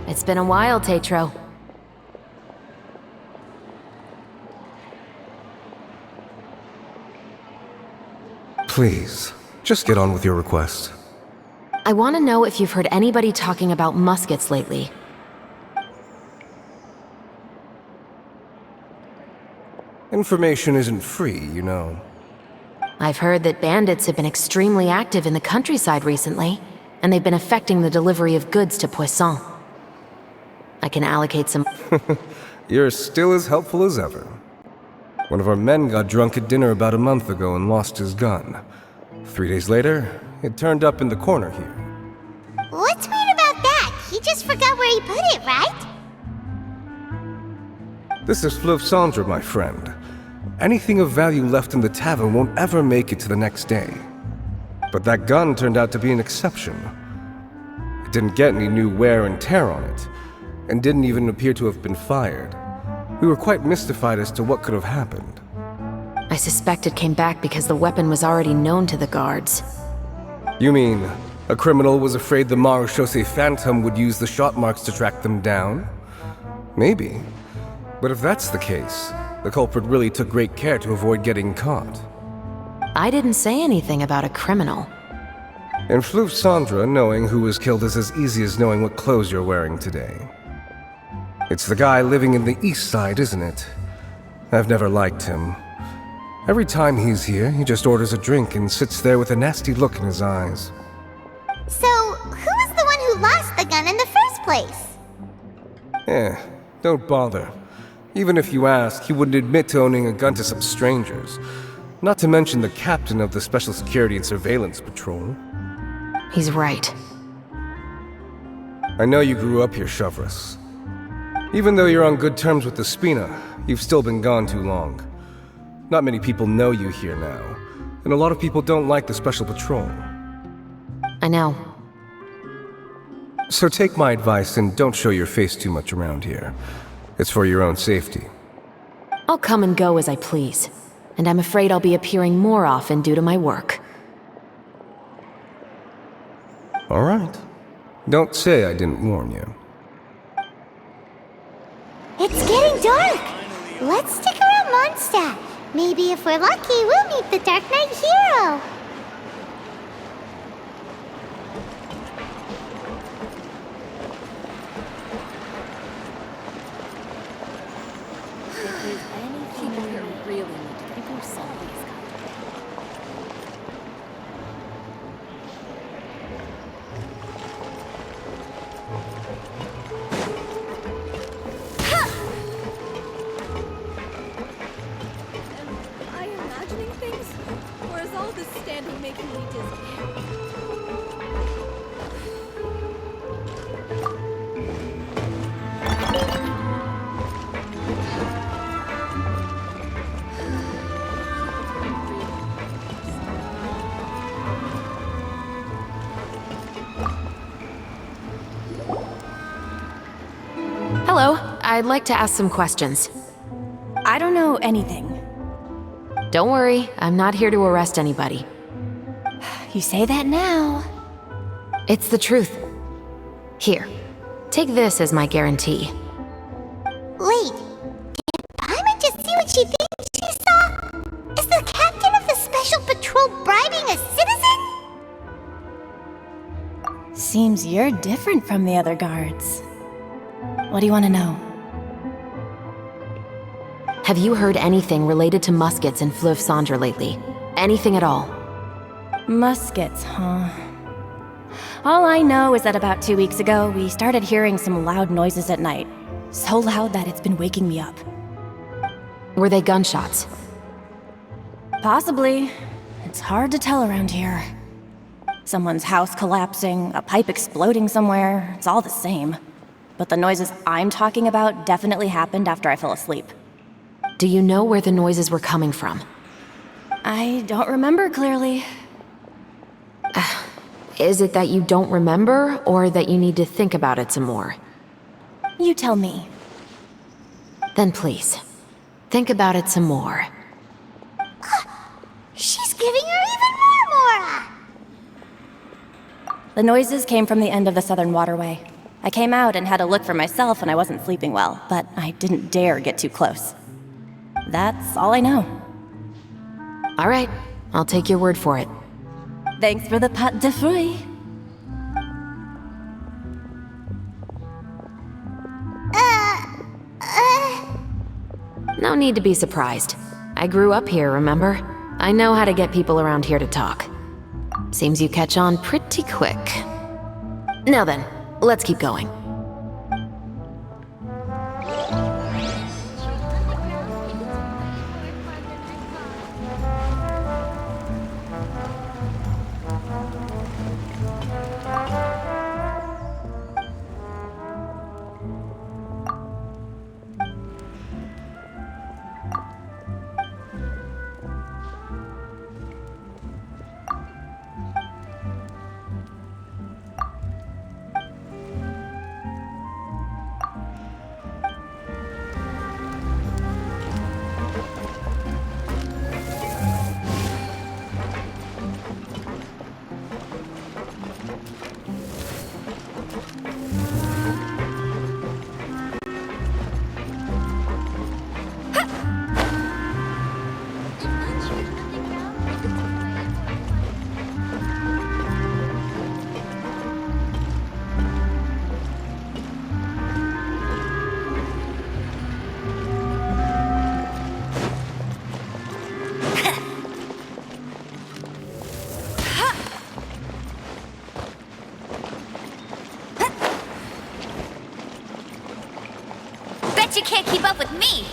It's been a while, Tetro. Please, just get on with your request. I want to know if you've heard anybody talking about muskets lately. Information isn't free, you know. I've heard that bandits have been extremely active in the countryside recently, and they've been affecting the delivery of goods to Poisson. I can allocate some... You're still as helpful as ever. One of our men got drunk at dinner about a month ago and lost his gun. 3 days later, it turned up in the corner here. What's weird about that? He just forgot where he put it, right? This is Fleuve Cendre, my friend. Anything of value left in the tavern won't ever make it to the next day. But that gun turned out to be an exception. It didn't get any new wear and tear on it. and didn't even appear to have been fired. We were quite mystified as to what could have happened. I suspect it came back because the weapon was already known to the guards. You mean, a criminal was afraid the Marechaussee Phantom would use the shot marks to track them down? Maybe. But if that's the case, the culprit really took great care to avoid getting caught. I didn't say anything about a criminal. In Fleuve Cendre, knowing who was killed is as easy as knowing what clothes you're wearing today. It's the guy living in the east side, isn't it? I've never liked him. Every time he's here, he just orders a drink and sits there with a nasty look in his eyes. So, who was the one who lost the gun in the first place? Don't bother. Even if you ask, he wouldn't admit to owning a gun to some strangers. Not to mention the captain of the Special Security and Surveillance Patrol. He's right. I know you grew up here, Chevreuse. Even though you're on good terms with the Spina, you've still been gone too long. Not many people know you here now, and a lot of people don't like the Special Patrol. I know. So take my advice and don't show your face too much around here. It's for your own safety. I'll come and go as I please, and I'm afraid I'll be appearing more often due to my work. All right. Don't say I didn't warn you. It's getting dark! Let's stick around Mondstadt. Maybe if we're lucky, we'll meet the Dark Knight hero! Hello, I'd like to ask some questions. I don't know anything. Don't worry, I'm not here to arrest anybody. You say that now. It's the truth. Here, take this as my guarantee. Wait, did Paimon just see what she thinks she saw? Is the captain of the Special Patrol bribing a citizen? Seems you're different from the other guards. What do you want to know? Have you heard anything related to muskets in Fleuve Cendre lately? Anything at all? Muskets, huh? All I know is that about 2 weeks ago, we started hearing some loud noises at night. So loud that it's been waking me up. Were they gunshots? Possibly. It's hard to tell around here. Someone's house collapsing, a pipe exploding somewhere, it's all the same. But the noises I'm talking about definitely happened after I fell asleep. Do you know where the noises were coming from? I don't remember clearly. Is it that you don't remember, or that you need to think about it some more? You tell me. Then please, think about it some more. She's giving her even more Mora! The noises came from the end of the Southern Waterway. I came out and had a look for myself when I wasn't sleeping well, but I didn't dare get too close. That's all I know. All right, I'll take your word for it. Thanks for the pâte de fruits. No need to be surprised. I grew up here, remember? I know how to get people around here to talk. Seems you catch on pretty quick. Now then, let's keep going. Bet you can't keep up with me!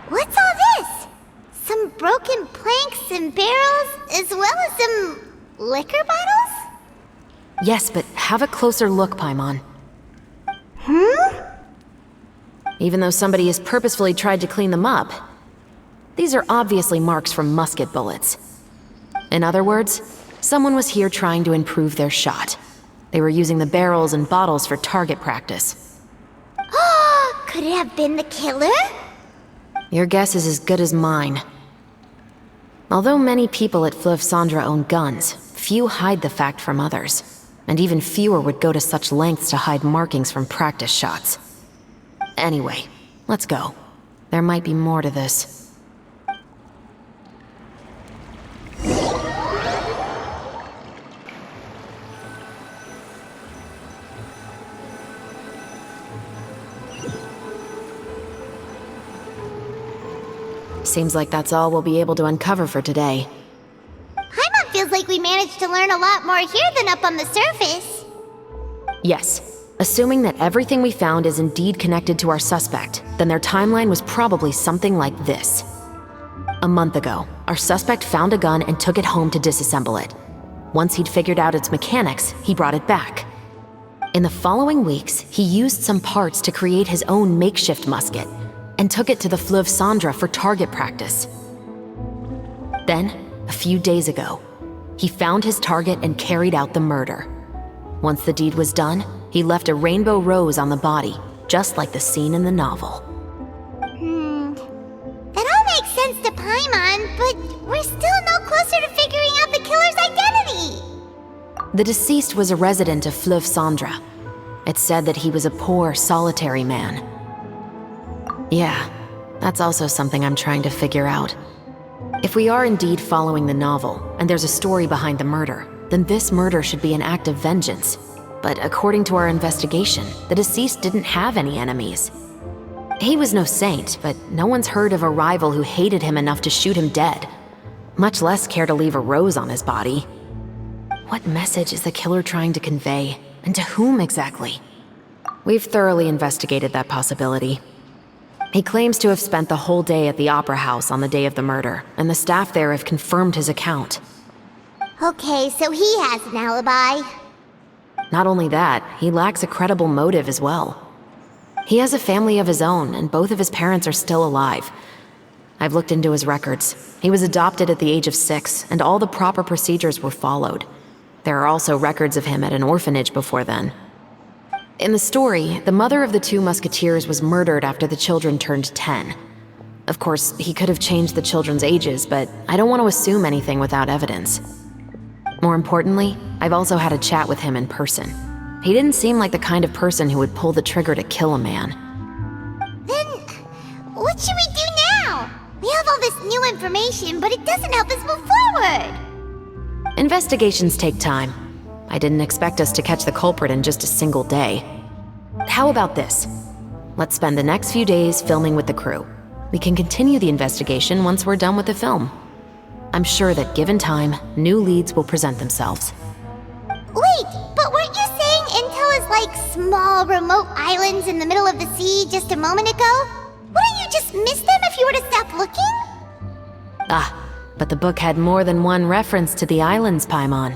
What's all this? Some broken planks and barrels, as well as some liquor bottles? Yes, but have a closer look, Paimon. Even though somebody has purposefully tried to clean them up, these are obviously marks from musket bullets. In other words, someone was here trying to improve their shot. They were using the barrels and bottles for target practice. Could it have been the killer? Your guess is as good as mine. Although many people at Fleuve Cendre own guns, few hide the fact from others. And even fewer would go to such lengths to hide markings from practice shots. Anyway, let's go. There might be more to this. Seems like that's all we'll be able to uncover for today. Paimon feels like we managed to learn a lot more here than up on the surface. Yes. Assuming that everything we found is indeed connected to our suspect, then their timeline was probably something like this. A month ago, our suspect found a gun and took it home to disassemble it. Once he'd figured out its mechanics, he brought it back. In the following weeks, he used some parts to create his own makeshift musket, and took it to the Fleuve Cendre for target practice. Then, a few days ago, he found his target and carried out the murder. Once the deed was done, he left a rainbow rose on the body, just like the scene in the novel. That all makes sense to Paimon, but we're still no closer to figuring out the killer's identity! The deceased was a resident of Fleuve Cendre. It's said that he was a poor, solitary man. Yeah, that's also something I'm trying to figure out. If we are indeed following the novel, and there's a story behind the murder, then this murder should be an act of vengeance. But according to our investigation, the deceased didn't have any enemies. He was no saint, but no one's heard of a rival who hated him enough to shoot him dead, much less care to leave a rose on his body. What message is the killer trying to convey, and to whom exactly? We've thoroughly investigated that possibility. He claims to have spent the whole day at the Opera House on the day of the murder, and the staff there have confirmed his account. Okay, so he has an alibi. Not only that, he lacks a credible motive as well. He has a family of his own, and both of his parents are still alive. I've looked into his records. He was adopted at the age of 6, and all the proper procedures were followed. There are also records of him at an orphanage before then. In the story, the mother of the 2 musketeers was murdered after the children turned 10. Of course, he could have changed the children's ages, but I don't want to assume anything without evidence. More importantly, I've also had a chat with him in person. He didn't seem like the kind of person who would pull the trigger to kill a man. Then, what should we do now? We have all this new information, but it doesn't help us move forward. Investigations take time. I didn't expect us to catch the culprit in just a single day. How about this? Let's spend the next few days filming with the crew. We can continue the investigation once we're done with the film. I'm sure that given time, new leads will present themselves. Wait, but weren't you saying Intel is like small, remote islands in the middle of the sea just a moment ago? Wouldn't you just miss them if you were to stop looking? Ah, but the book had more than one reference to the islands, Paimon.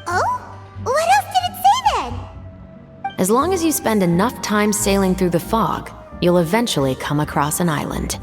Oh? What else did it say then? As long as you spend enough time sailing through the fog, you'll eventually come across an island.